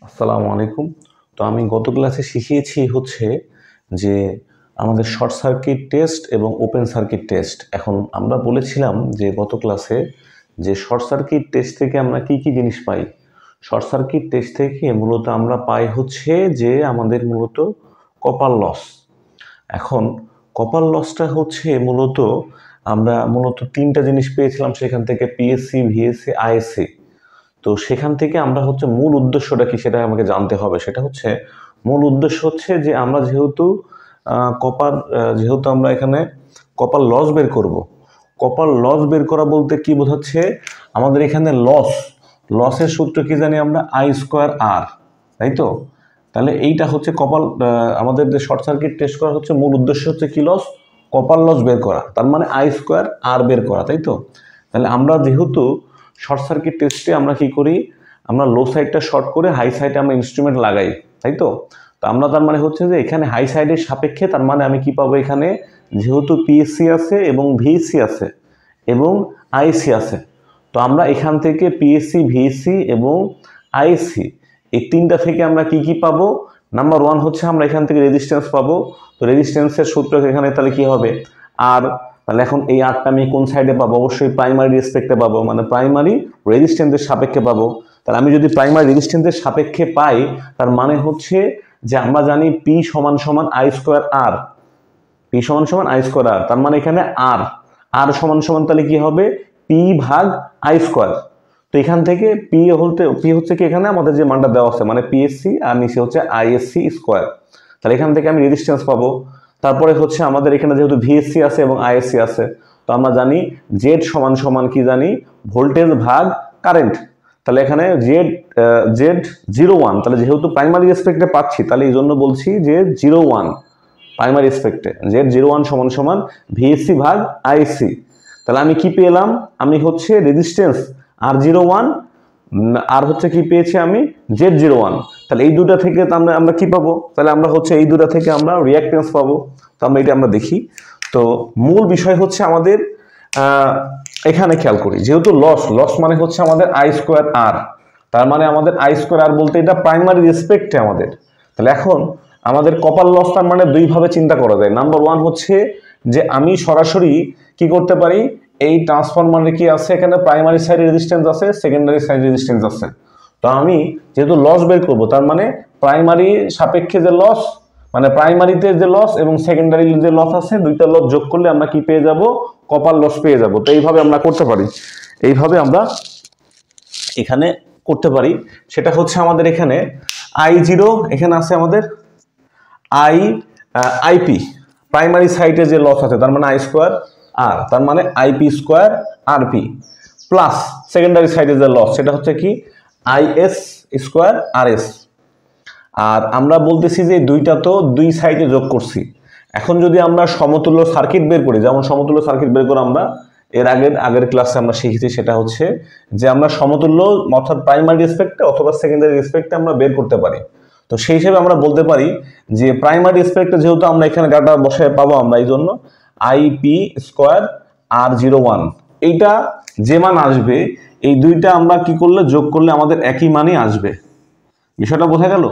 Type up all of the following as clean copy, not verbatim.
আসসালামু আলাইকুম। তো আমি গত ক্লাসে শিখিয়েছি হচ্ছে যে আমাদের শর্ট সার্কিট টেস্ট এবং ওপেন সার্কিট টেস্ট। এখন আমরা বলেছিলাম যে গত ক্লাসে যে শর্ট সার্কিট টেস্ট থেকে আমরা কি কি জিনিস পাই। শর্ট সার্কিট টেস্ট থেকে মূলত আমরা পাই হচ্ছে যে আমাদের মূলত কপার লস। এখন কপার লসটা হচ্ছে মূলত আমরা তিনটা জিনিস পেয়েছিলাম সেখান থেকে, পিএসসি, ভিএসসি, আইএসসি। তো সেখান থেকে আমরা হচ্ছে মূল উদ্দেশ্যটা কি সেটা আমাকে জানতে হবে। সেটা হচ্ছে মূল উদ্দেশ্য হচ্ছে যে আমরা যেহেতু আমরা এখানে কপার লস বের করব। কপার লস বের করা বলতে কি বোঝাচ্ছে, আমাদের এখানে লসের সূত্র কি জানি আমরা, আই স্কোয়ার আর, তাই তো? তাহলে এইটা হচ্ছে আমাদের যে শর্ট সার্কিট টেস্ট করা হচ্ছে মূল উদ্দেশ্য হচ্ছে কি, কপার লস বের করা, তার মানে আই স্কোয়ার আর বের করা, তাই তো? তাহলে আমরা যেহেতু শর্ট সার্কিট টেস্টে আমরা কি করি, আমরা লো সাইডটা শর্ট করে হাই সাইডে আমরা ইনস্ট্রুমেন্ট লাগাই, তাই তো? তো আমরা তার মানে হচ্ছে যে এখানে হাই সাইডের সাপেক্ষে, তার মানে আমি কি পাবো এখানে, যেহেতু পিএসসি আছে এবং ভিএসসি আছে এবং আইএসসি আছে, তো আমরা এখান থেকে পিএসসি, ভিএসসি এবং আইএসসি এই তিনটা থেকে আমরা কি কি পাবো। নাম্বার ওয়ান হচ্ছে আমরা এখান থেকে রেজিস্ট্যান্স পাবো। তো রেজিস্ট্যান্সের সূত্র এখানে তাহলে কি হবে, আর। তাহলে এখন এই আরটা আমি কোন সাইডে পাবো, অবশ্যই প্রাইমারি রেসপেক্টে পাবো, মানে প্রাইমারি রেজিস্ট্যান্সের সাপেক্ষে পাবো। তাহলে আমি যদি প্রাইমারি রেজিস্ট্যান্সের সাপেক্ষে পাই, তার মানে হচ্ছে যে আমরা জানি পি সমান সমান আই স্কোয়ার আর, পি সমান সমান আই স্কোয়ার আর, তার মানে এখানে আর সমান সমান তাহলে কি হবে, পি ভাগ আই স্কোয়ার। তো এখান থেকে পি হচ্ছে কি, এখানে আমাদের যে মানটা দেওয়া আছে মানে পিএসসি, আর নিচে হচ্ছে আইএসসি স্কোয়ার। তাহলে এখান থেকে আমি রেজিস্ট্যান্স পাবো। তারপরে হচ্ছে আমাদের এখানে যেহেতু ভিএসসি আছে এবং আইএসসি আছে, তো আমরা জানি জেড সমান সমান কি জানি, ভোল্টেজ ভাগ কারেন্ট। তাহলে এখানে জেড 0 1, তাহলে যেহেতু প্রাইমারি রেসপেক্টে পাচ্ছি, তাহলে এই জন্য বলছি যে 0 1 প্রাইমারি রেসপেক্টে, জেড 0 1 সমান সমান ভিএসসি ভাগ আইএসসি। তাহলে আমি কি পেলাম, আমি হচ্ছে রেজিস্ট্যান্স R01 আর হচ্ছে কি পেয়েছি আমি, Z01। তাহলে এই দুটা থেকে আমরা কি পাবো, তাহলে আমরা হচ্ছে এই দুটা থেকে আমরা রিঅ্যাক্ট্যান্স পাবো। তো এটা আমরা দেখি। তো মূল বিষয় হচ্ছে আমাদের এখানে খেয়াল করি, যেহেতু লস মানে হচ্ছে আমাদের আই স্কোয়ার আর, তার মানে আমাদের আই স্কোয়ার আর বলতে এটা প্রাইমারি রেসপেক্টে আমাদের। তাহলে এখন আমাদের কপার লস তার মানে দুইভাবে চিন্তা করা যায়। নাম্বার ওয়ান হচ্ছে যে আমি সরাসরি কি করতে পারি, এই ট্রান্সফরমারে কি আছে, এখানে প্রাইমারি সাইড রেজিস্ট্যান্স আছে, সেকেন্ডারি সাইড রেজিস্ট্যান্স আছে। তো আমি যেহেতু লস বের করব, তার মানে প্রাইমারি সাপেক্ষে যে লস, মানে প্রাইমারিতে যে লস এবং সেকেন্ডারি যে লস আছে, দুইটা লস যোগ করলে আমরা কি পেয়ে যাব, কপার লস পেয়ে যাব। তো এইভাবে আমরা করতে পারি, এইভাবে আমরা এখানে করতে পারি। সেটা হচ্ছে আমাদের এখানে I0, এখানে আছে আমাদের আইপি, প্রাইমারি সাইডে যে লস আছে, তার মানে আই স্কোয়ার আর, তার মানে IP square RP, plus secondary সাইডে যে লস সেটা হচ্ছে কি, আইএস স্কোয়ার আরএস। আর আমরা বলতেছি যে দুইটা তো দুই সাইডে যোগ করছি। এখন যদি আমরা সমতুল্য সার্কিট বের করি, যেমন সমতুল্য সার্কিট বের করে আমরা আগের ক্লাসে আমরা শিখেছি, সেটা হচ্ছে যে আমরা সমতুল্য অর্থাৎ প্রাইমারি রেসপেক্টে অথবা সেকেন্ডারি রেসপেক্টে আমরা বের করতে পারি। তো সেই হিসেবে আমরা বলতে পারি যে প্রাইমারি রেসপেক্টে যেহেতু আমরা এখানে ডাটা বসায় পাবো আমরা, এই জন্য আইপি স্কোয়ার R01, এইটা যে মান আসবে, এই দুইটা আমরা কি করলে যোগ করলে আমাদের একই মানই আসবে। বিষয়টা বোঝা গেল?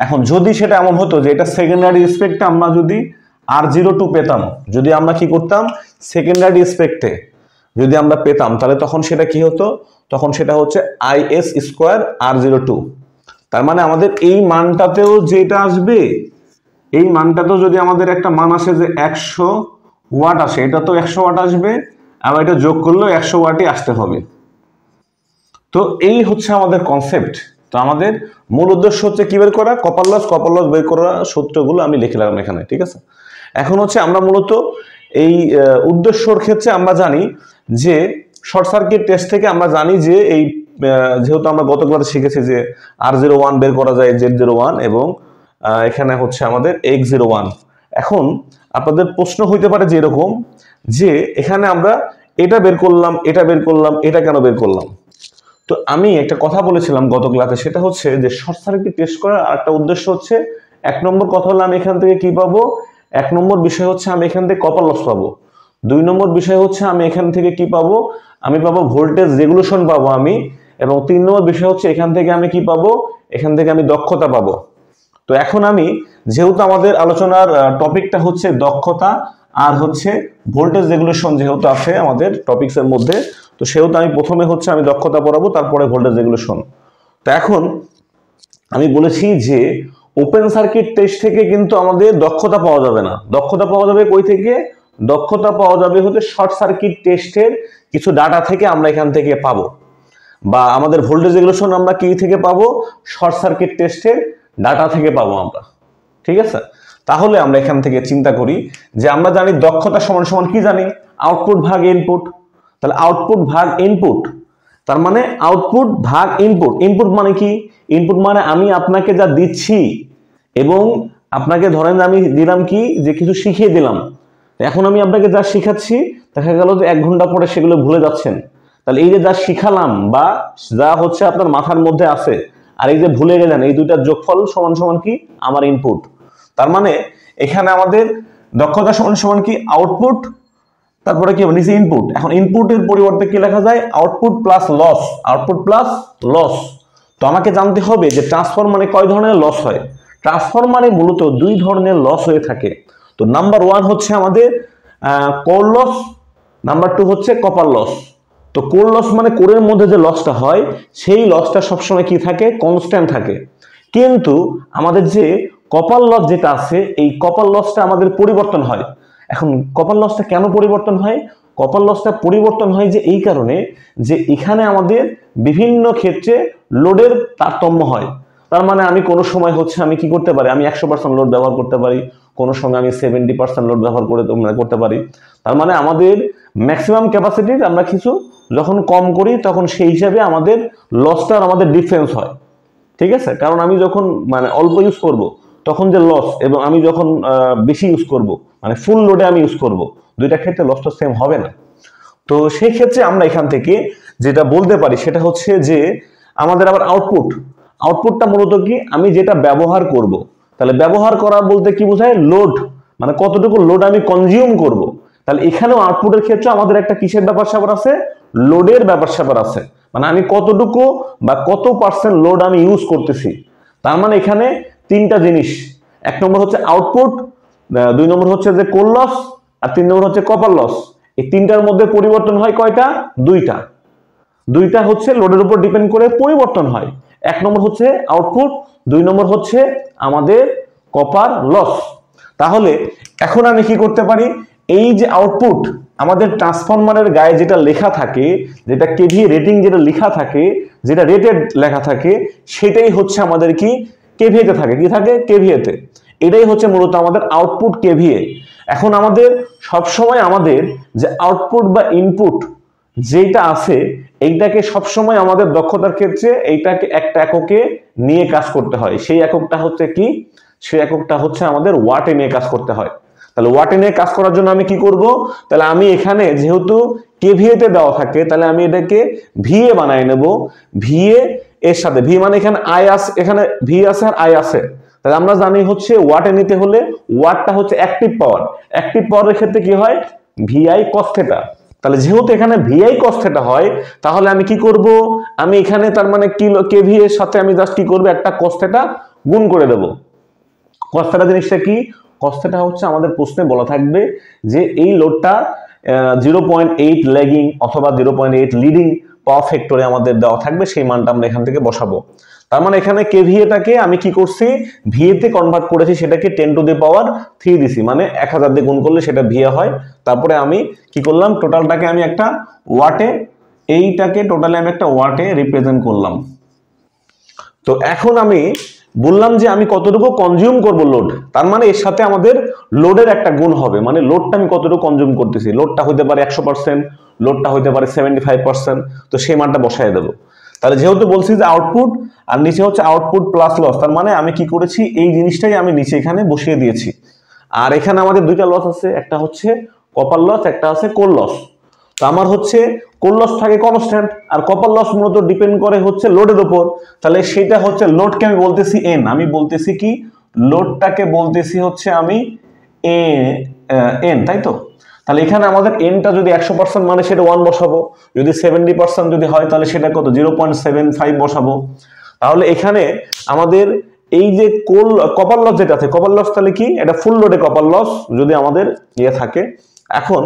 এখন যদি সেটা এমন হতো যে এটা সেকেন্ডারি রেসপেক্টে আমরা যদি R02 পেতাম, যদি আমরা কি করতাম, সেকেন্ডারি রেসপেক্টে যদি আমরা পেতাম, তাহলে তখন সেটা কি হতো, তখন সেটা হচ্ছে আইএস স্কোয়ার R02। তার মানে আমাদের এই মানটাতেও যেটা আসবে, এই মানটাতেও যদি আমাদের একটা মান আসে যে 100 ওয়াট আসে, এটা তো 100 ওয়াট আসবে, আবার এটা যোগ করলেও 100 ওয়াটই আসতে হবে। তো এই হচ্ছে আমাদের কনসেপ্ট। তো আমাদের মূল উদ্দেশ্য হচ্ছে কি বের করা, কপার লস বের করা সূত্রগুলো আমি লিখে রাখলাম এখানে, ঠিক আছে? এখন হচ্ছে আমরা মূলত এই উদ্দেশ্যর ক্ষেত্রে আমরা জানি যে শর্ট সার্কিট টেস্ট থেকে আমরা জানি যে এই যেহেতু আমরা গত ক্লাসে শিখেছি যে R01 বের করা যায় Z01 এবং এখানে হচ্ছে আমাদের X01। এখন আপনাদের প্রশ্ন হইতে পারে যে এরকম, যে এখানে আমরা এটা বের করলাম, এটা বের করলাম, এটা কেন বের করলাম? তো আমি একটা কথা বলেছিলাম গত ক্লাসে, সেটা হচ্ছে যে শর্ট সার্কিট টেস্ট করার আরেকটা উদ্দেশ্য হচ্ছে, এক নম্বর কথা হলো আমি এখান থেকে কি পাবো, এক নম্বর বিষয় হচ্ছে আমি এখান থেকে কপার লস পাবো। দুই নম্বর বিষয় হচ্ছে আমি এখান থেকে কি পাবো, আমি পাবো ভোল্টেজ রেগুলেশন পাবো আমি, এবং 3 নম্বর বিষয় হচ্ছে এখান থেকে আমি কি পাবো, এখান থেকে আমি দক্ষতা পাবো। তো এখন আমি যেহেতু আমাদের আলোচনার টপিকটা হচ্ছে দক্ষতা আর হচ্ছে ভোল্টেজ রেগুলেশন যেহেতু আছে আমাদের টপিকসের মধ্যে, তো সেহেতু আমি প্রথমে হচ্ছে আমি দক্ষতা পড়াবো, তারপরে ভোল্টেজ রেগুলেশন। তো এখন আমি বলেছি যে ওপেন সার্কিট টেস্ট থেকে কিন্তু আমাদের দক্ষতা পাওয়া যাবে না। দক্ষতা পাওয়া যাবে কই থেকে? দক্ষতা পাওয়া যাবে হচ্ছে শর্ট সার্কিট টেস্টের কিছু ডাটা থেকে আমরা এখান থেকে পাবো, বা আমাদের ভোল্টেজ রেগুলেশন আমরা কি থেকে পাবো? শর্ট সার্কিট টেস্টের ডাটা থেকে পাবো আমরা। ঠিক আছে, তাহলে আমরা এখান থেকে চিন্তা করি যে আমরা জানি দক্ষতা সমান সমান কি জানি? আউটপুট ভাগ ইনপুট। তাহলে আউটপুট ভাগ ইনপুট, তার মানে আউটপুট ভাগ ইনপুট। ইনপুট মানে কি? ইনপুট মানে আমি আপনাকে যা দিচ্ছি এবং আপনাকে ধরেন আমি দিলাম কি, যে কিছু শিখিয়ে দিলাম, এখন আমি আপনাকে যা শিখাচ্ছি দেখা গেল যে 1 ঘন্টা পরে সেগুলো ভুলে যাচ্ছেন। তাহলে এই যে যা শিখালাম বা যা হচ্ছে আপনার মাথার মধ্যে আছে আর এই যে ভুলে গেলেন, এই দুইটার যোগফল সমান সমান কি? আমার ইনপুট। তার মানে এখানে আমাদের দক্ষতা সমান সমান কি? আউটপুট, তারপরে কি হবে? নিচে ইনপুট। এখন ইনপুটের পরিবর্তে কি লেখা যায়? Output plus loss. Output plus loss. তো আমাকে জানতে হবে যে ট্রান্সফরমারে কয় ধরনের লস হয়। ট্রান্সফরমারে মূলত 2 ধরনের লস হয়ে থাকে। তো নাম্বার 1 হচ্ছে আমাদের কোর লস, নাম্বার 2 হচ্ছে কপার লস। তো কোর লস মানে কোরের মধ্যে যে লসটা হয় সেই লসটা সবসময় কি থাকে? কনস্ট্যান্ট থাকে। কিন্তু আমাদের যে কপার লস যেটা আছে, এই কপার লসটা আমাদের পরিবর্তন হয়। এখন কপার লসটা কেন পরিবর্তন হয়? কপার লসটা পরিবর্তন হয় যে এই কারণে যে এখানে আমাদের বিভিন্ন ক্ষেত্রে লোডের তারতম্য হয়। তার মানে আমি কোনো সময় হচ্ছে আমি কি করতে পারি? আমি 100% লোড ব্যবহার করতে পারি, কোনো সময় আমি 70% লোড ব্যবহার করতে পারি। তার মানে আমাদের ম্যাক্সিমাম ক্যাপাসিটির আমরা কিছু যখন কম করি তখন সেই হিসাবে আমাদের লসটার আমাদের ডিফারেন্স হয়। ঠিক আছে, কারণ আমি যখন মানে অল্প ইউজ করব তখন যে লস, এবং আমি যখন বেশি ইউজ করব মানে ফুল লোডে আমি ইউজ করব, দুইটা ক্ষেত্রে লসটা সেম হবে না। তো সেই ক্ষেত্রে আমরা এখান থেকে যেটা বলতে পারি সেটা হচ্ছে যে আমাদের আবার আউটপুটটা মূলত কি? আমি যেটা ব্যবহার করব। তাহলে ব্যবহার করা বলতে কি বোঝায়? লোড, মানে কতটুকু লোড আমি কনজিউম করব। তাহলে এখানেও আউটপুটের ক্ষেত্রে আমাদের একটা কিসের ব্যাপার স্যাপার আছে? লোডের ব্যাপার স্যাপার আছে। মানে আমি কতটুকু বা কত পার্সেন্ট লোড আমি ইউজ করতেছি। তার মানে এখানে 3টা জিনিস, 1 নম্বর হচ্ছে আউটপুট, 2 নম্বর হচ্ছে যে কোর লস, আর 3 নম্বর হচ্ছে কপার লস। এই 3টার মধ্যে পরিবর্তন হয় কয়টা? 2টা হচ্ছে লোডের উপর ডিপেন্ড করে পরিবর্তন হয়। 1 নম্বর হচ্ছে আউটপুট, 2 নম্বর হচ্ছে আমাদের কপার লস। তাহলে এখন আমি কি করতে পারি? এই যে আউটপুট আমাদের ট্রান্সফরমারের গায়ে যেটা লেখা থাকে, যেটা কেভিএ রেটিং যেটা লেখা থাকে, যেটা রেটেড লেখা থাকে, সেটাই হচ্ছে আমাদের কি? কেভিএতে থাকে। কি থাকে? কেভিএতে। এটাই হচ্ছে মূলত আমাদের আউটপুট কেভিএ। এখন আমাদের সবসময় আমাদের যে আউটপুট বা ইনপুট যেটা আছে এইটাকে সবসময় আমাদের দক্ষতার ক্ষেত্রে এইটাকে একটা এককে নিয়ে কাজ করতে হয়। সেই এককটা হচ্ছে কি? সেই এককটা হচ্ছে আমাদের ওয়াটে নিয়ে কাজ করতে হয়। তাহলে ওয়াটে নিয়ে কাজ করার জন্য আমি কি করব? তাহলে আমি এখানে যেহেতু কেভিএ তে দেওয়া থাকে, তাহলে আমি এটাকে ভিএ বানায় নেব। ভিএ এর সাথে ভি মানে এখানে আই আছে, এখানে ভি আছে আর আই আছে। তাহলে আমরা জানি হচ্ছে ওয়াটে নিতে হলে ওয়াটটা হচ্ছে অ্যাক্টিভ পাওয়ার। অ্যাক্টিভ পাওয়ারের ক্ষেত্রে কি হয়? VI cos theta. তাহলে যেহেতু এখানে ভিআই কস থিটা হয়, তাহলে আমি কি করব? আমি এখানে তার মানে কেভি এর সাথে আমি জাস্ট কি করব? একটা কস থিটা গুণ করে দেব। কস থিটা জিনিসটা কি? কস থিটা হচ্ছে আমাদের প্রশ্নে বলা থাকবে যে এই লোডটা 0.8 ল্যাগিং অথবা 0.8 লিডিং পাওয়ার ফ্যাক্টরে আমাদের দেওয়া থাকবে, সেই মানটা আমরা এখান থেকে বসাবো। তার মানে এখানে কেভিএটাকে আমি কি করছি? ভিএ তে কনভার্ট করেছি, সেটাকে 10 টু দি পাওয়ার 3 দিছি, মানে 1000 দিয়ে গুণ করলে সেটা ভিএ হয়। তারপরে আমি কি করলাম? টোটালটাকে আমি একটা ওয়াটে, এইটাকে টোটালি আমি একটা ওয়াটে রিপ্রেজেন্ট করলাম। তো এখন আমি বললাম যে আমি কতটুকু কনজিউম করব লোড, তার মানে এর সাথে আমাদের লোডের একটা গুণ হবে, মানে লোডটা আমি কতটুকু কনজিউম করতেছি। লোডটা হইতে পারে 100%, লোডটা হইতে পারে 75%, তো সেই মানটা বসায় দেবো। তাহলে যেহেতু বলছি যে আউটপুট আর নিচে হচ্ছে আউটপুট প্লাস লস, তার মানে আমি কি করেছি? এই জিনিসটাই আমি নিচে এখানে বসিয়ে দিয়েছি। আর এখানে আমাদের 2টা লস আছে, একটা হচ্ছে কপার লস, একটা আছে কোর লস। তো আমার হচ্ছে কোর লস থাকে কনস্ট্যান্ট, আর কপার লস মূলত ডিপেন্ড করে হচ্ছে লোডের উপর। তাহলে সেটা হচ্ছে লোডকে আমি বলতেছি এন, আমি বলতেছি কি? লোডটাকে বলতেছি হচ্ছে আমি এন, তাই তো? তাহলে এখানে আমাদের এনটা যদি 100% মানে সেটা 1 বসাবো, যদি 70% যদি হয় তাহলে সেটা কত 0.75 বসাবো। তাহলে এখানে আমাদের এই যে কপার লস যেটা আছে, কপার লস তাহলে কি, এটা ফুল লোডে কপার লস যদি আমাদের ইয়ে থাকে। এখন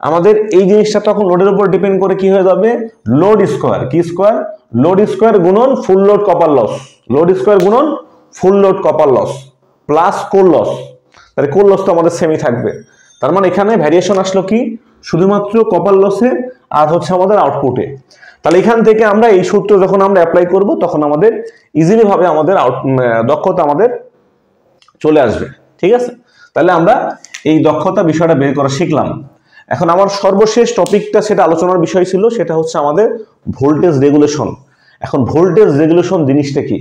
আমাদের এই জিনিসটা তখন লোডের উপর ডিপেন্ড করে কি হয়ে যাবে, লোড স্কোয়ার, কি স্কোয়ার, লোড স্কোয়ার গুণন full load copper loss, load square গুণন full load copper loss plus core loss. তাহলে কোর লস তো আমাদের সেমই থাকবে। তার মানে এখানে ভ্যারিয়েশন আসলো কি শুধুমাত্র কপার লসে আর হচ্ছে আমাদের আউটপুটে। তাহলে এখান থেকে আমরা এই সূত্র যখন আমরা অ্যাপ্লাই করব তখন আমাদের ইজিলি ভাবে আমাদের দক্ষতা আমাদের চলে আসবে। ঠিক আছে, তাহলে আমরা এই দক্ষতা বিষয়টা বের করা শিখলাম। এখন আমার সর্বশেষ টপিকটা সেটা আলোচনার বিষয় ছিল, সেটা হচ্ছে আমাদের ভোল্টেজ রেগুলেশন। এখন ভোল্টেজ রেগুলেশন জিনিসটা কি?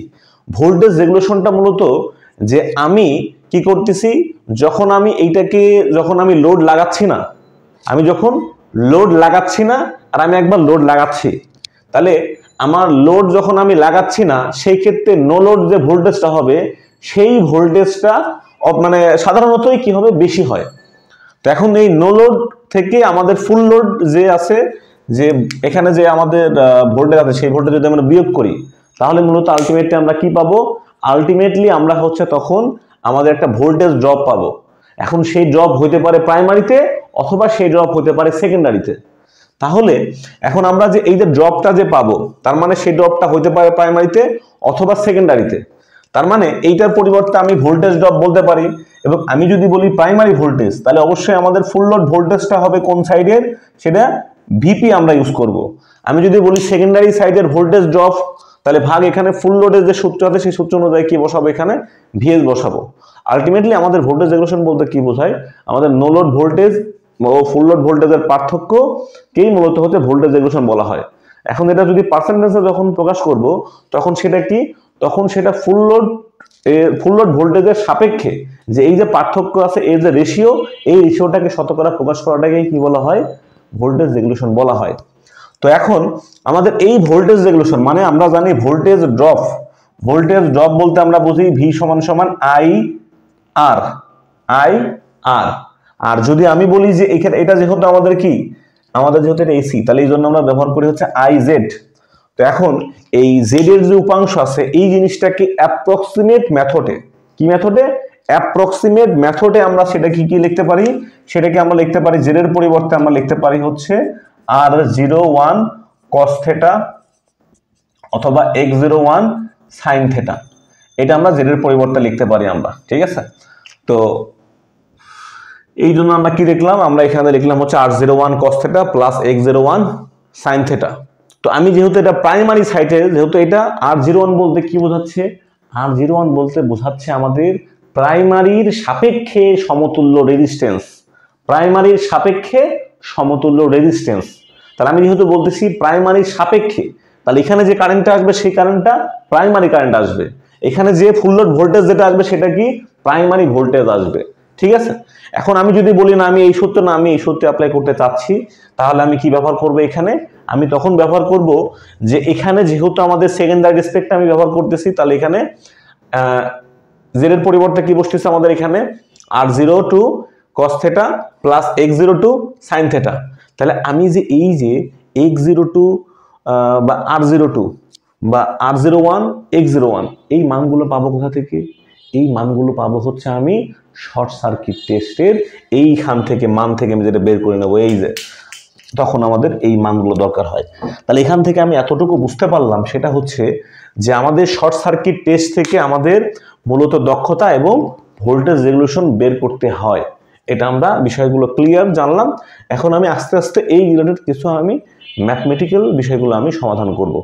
ভোল্টেজ রেগুলেশনটা মূলত যে আমি কি করতেছি, যখন আমি এইটাকে যখন আমি লোড লাগাচ্ছি না, আমি যখন লোড লাগাচ্ছি না আর আমি একবার লোড লাগাচ্ছি, তাহলে আমার লোড যখন আমি লাগাচ্ছি না সেই ক্ষেত্রে নো লোড যে ভোল্টেজটা হবে সেই ভোল্টেজটা মানে সাধারণতই কি হবে, বেশি হয়। তো এখন এই নো লোড থেকে আমাদের ফুল লোড যে আছে, যে এখানে যে আমাদের ভোল্টেজ আছে সেই ভোল্টেজ যদি আমরা বিয়োগ করি তাহলে মূলত আলটিমেটলি আমরা কি পাবো, আলটিমেটলি আমরা হচ্ছে তখন আমাদের একটা ভোল্টেজ ড্রপ পাবো। এখন সেই ড্রপ হতে পারে প্রাইমারিতে অথবা সেই ড্রপ হতে পারে সেকেন্ডারিতে। তাহলে এখন আমরা যে এই যে ড্রপটা যে পাবো তার মানে সেই ড্রপটা হতে পারে প্রাইমারিতে অথবা সেকেন্ডারিতে। তার মানে এইটার পরিবর্তে আমি ভোল্টেজ ড্রপ বলতে পারি। এবং আমি যদি বলি প্রাইমারি ভোল্টেজ তাহলে অবশ্যই আমাদের ফুল লোড ভোল্টেজটা হবে কোন সাইডের, সেটা ভিপি আমরা ইউজ করব। আমি যদি বলি সেকেন্ডারি সাইডের ভোল্টেজ ড্রপ তাহলে ভাগ এখানে ফুল লোডের যে সূত্র আছে সেই সূত্র অনুযায়ী কি বসাবো, এখানে ভিএস বসাবো। আলটিমেটলি আমাদের ভোল্টেজ রেগুলেশন বলতে কি বোঝায়, আমাদের নো লোড ভোল্টেজ ও ফুল লোড ভোল্টেজের পার্থক্যকেই মূলত হচ্ছে ভোল্টেজ রেগুলেশন বলা হয়। এখন এটা যদি পার্সেন্টেজে যখন প্রকাশ করব তখন সেটা কি, তখন সেটা ফুল লোড ভোল্টেজের সাপেক্ষে যে এই যে পার্থক্য আছে, এই যে রেশিও, এই রেশিওটাকে শতকরা প্রকাশ করাটাকেই কি বলা হয়, ভোল্টেজ রেগুলেশন বলা হয়। তো এখন আমাদের এই ভোল্টেজ রেগুলেশন মানে আমরা জানি ভোল্টেজ ড্রপ, ভোল্টেজ ড্রপ বলতে আমরা বুঝি ভি সমান সমান আই আর, আই আর। আর যদি আমি বলি যে এখানে এটা যেহেতু আমাদের কি, আমাদের যেহেতু এটা এসি, তাহলে এই জন্য আমরা ব্যবহার করি হচ্ছে আই জেড। তো এখন এই জেড এর যে উপাংশ আছে এই জিনিসটাকে অ্যাপ্রক্সিমেট মেথডে, কি মেথডে, অ্যাপ্রক্সিমেট মেথডে আমরা সেটা কি কি লিখতে পারি, সেটাকে আমরা লিখতে পারি জেড এর পরিবর্তে আমরা লিখতে পারি হচ্ছে r01 cos থিটা অথবা x01 sin থিটা। এটা আমরা জেড এর পরিবর্তে লিখতে পারি আমরা। ঠিক আছে, তো এই জন্য আমরা কি লিখলাম, আমরা এখানে লিখলাম হচ্ছে r01 cos theta plus x01 sin theta. তো আমি যেহেতু এটা প্রাইমারি সাইডে, যেহেতু এটা r01 বলতে কি বোঝাচ্ছে, r01 বলতে বোঝাচ্ছে আমাদের প্রাইমারির সাপেক্ষে সমতুল্য রেজিস্ট্যান্স, প্রাইমারির সাপেক্ষে সমতুল্য রেজিস্ট্যান্স। তাহলে আমি যেহেতু বলতেছি প্রাইমারির সাপেক্ষে, তাহলে এখানে যে কারেন্টটা আসবে সেই কারেন্টটা প্রাইমারি কারেন্ট আসবে, এখানে যে ফুল লোড ভোল্টেজ যেটা আসবে সেটা কি প্রাইমারি ভোল্টেজ আসবে। ঠিক আছে, এখন আমি যদি বলি না আমি এই সূত্র না আমি এই সূত্রে অ্যাপ্লাই করতে চাচ্ছি, তাহলে আমি কি ব্যবহার করব, এখানে আমি তখন ব্যবহার করব যে এখানে যেহেতু আমাদের সেকেন্ডারি রেসপেক্ট আমি ব্যবহার করতেছি, তাহলে এখানে জেড এর পরিবর্তে কি বসতেছে আমাদের এখানে r02 cos theta plus x02 sin theta. তাহলে আমি যে এই যে x02 বা r02 বা r01 x01 এই মানগুলো পাবো কোথা থেকে, এই মানগুলো পাবো হচ্ছে আমি শর্ট সার্কিট টেস্টের এইখান থেকে মান থেকে আমি যেটা বের করে নেবো, এই যে তখন আমাদের এই মানগুলো দরকার হয়। তাহলে এখান থেকে আমি এতটুকু বুঝতে পারলাম সেটা হচ্ছে যে আমাদের শর্ট সার্কিট টেস্ট থেকে আমাদের মূলত দক্ষতা এবং ভোল্টেজ রেগুলেশন বের করতে হয়। এটা আমরা বিষয়গুলো ক্লিয়ার জানলাম। এখন আমি আস্তে আস্তে এই রিলেটেড কিছু আমি ম্যাথমেটিক্যাল বিষয়গুলো আমি সমাধান করব।